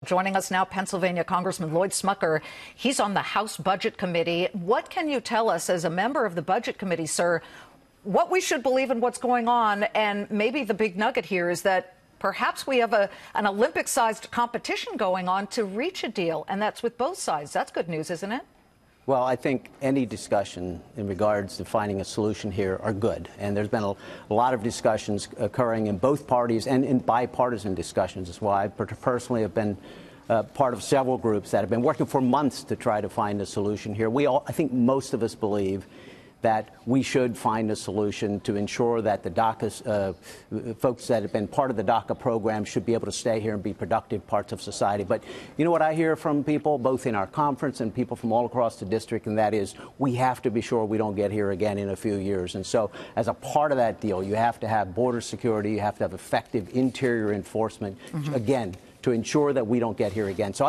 Joining us now, Pennsylvania Congressman Lloyd Smucker. He's on the House Budget Committee. What can you tell us as a member of the Budget Committee, sir, what we should believe in what's going on? And maybe the big nugget here is that perhaps we have an Olympic-sized competition going on to reach a deal, and that's with both sides. That's good news, isn't it? Well, I think any discussion in regards to finding a solution here are good. And there's been a lot of discussions occurring in both parties and in bipartisan discussions as well. I personally have been part of several groups that have been working for months to try to find a solution here. I think most of us believe that we should find a solution to ensure that the DACA folks that have been part of the DACA program should be able to stay here and be productive parts of society. But you know what I hear from people, both in our conference and people from all across the district, and that is we have to be sure we don't get here again in a few years. And so as a part of that deal, you have to have border security, you have to have effective interior enforcement, again, to ensure that we don't get here again. So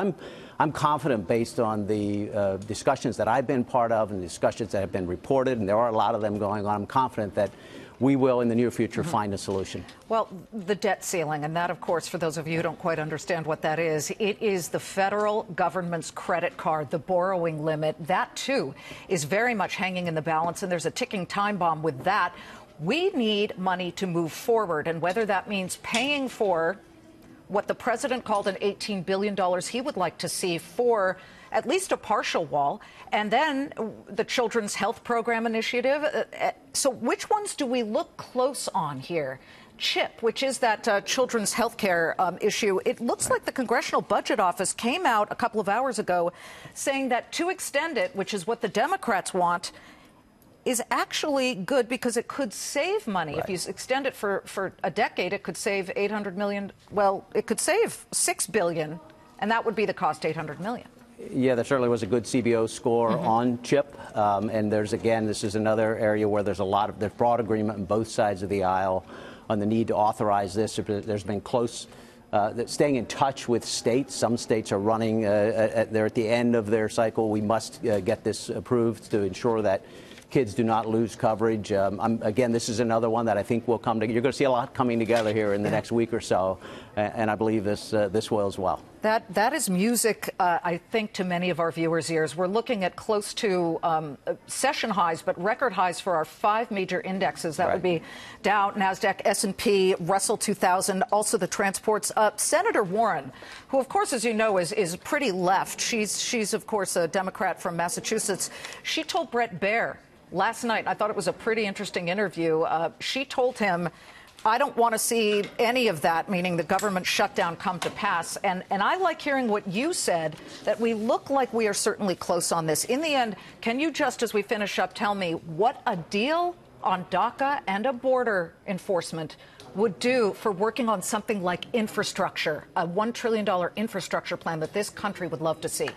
I'm confident, based on the discussions that I've been part of and the discussions that have been reported, and there are a lot of them going on, I'm confident that we will, in the near future, find a solution. Well, the debt ceiling, and that, of course, for those of you who don't quite understand what that is, it is the federal government's credit card, the borrowing limit. That, too, is very much hanging in the balance, and there's a ticking time bomb with that. We need money to move forward, and whether that means paying for what the president called an $18 billion he would like to see for at least a partial wall, and then the Children's Health Program initiative. So which ones do we look close on here? CHIP, which is that children's health care issue. It looks like the Congressional Budget Office came out a couple of hours ago saying that to extend it, which is what the Democrats want, is actually good because it could save money. Right. If you extend it for a decade, it could save $800 million. Well, it could save $6 billion, and that would be the cost, $800 million. Yeah, there certainly was a good CBO score on CHIP. And this is another area where there's broad agreement on both sides of the aisle on the need to authorize this. There's been close staying in touch with states. Some states are running, they're at the end of their cycle. We must get this approved to ensure that kids do not lose coverage. Again, this is another one that I think will come together. You're going to see a lot coming together here in the next week or so, and I believe this will as well. That is music, I think, to many of our viewers' ears. We're looking at close to session highs, but record highs for our 5 major indexes. That would be Dow, NASDAQ, S&P, Russell 2000, also the transports. Senator Warren, who, of course, as you know, is pretty left. She's, of course, a Democrat from Massachusetts. She told Bret Baier last night, I thought it was a pretty interesting interview. She told him, I don't want to see any of that, meaning the government shutdown, come to pass. And I like hearing what you said, that we look like we are certainly close on this. In the end, can you just, as we finish up, tell me what a deal on DACA and a border enforcement would do for working on something like infrastructure, a $1 trillion infrastructure plan that this country would love to see?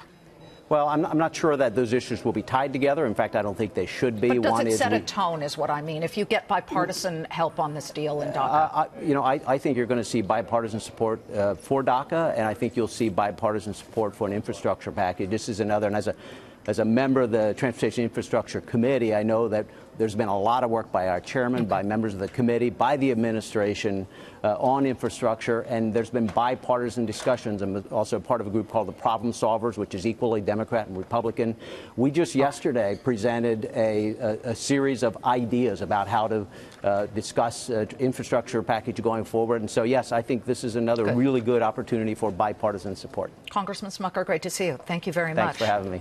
Well, I'm not sure that those issues will be tied together. In fact, I don't think they should be. But does it set a tone, is what I mean, if you get bipartisan help on this deal in DACA? I think you're going to see bipartisan support for DACA, and I think you'll see bipartisan support for an infrastructure package. This is another, and as a member of the Transportation Infrastructure Committee, I know that there's been a lot of work by our chairman, by members of the committee, by the administration on infrastructure, and there's been bipartisan discussions. I'm also part of a group called the Problem Solvers, which is equally Democrat and Republican. We just yesterday presented a series of ideas about how to discuss infrastructure package going forward. And so, yes, I think this is another really good opportunity for bipartisan support. Congressman Smucker, great to see you. Thank you very much. Thanks for having me.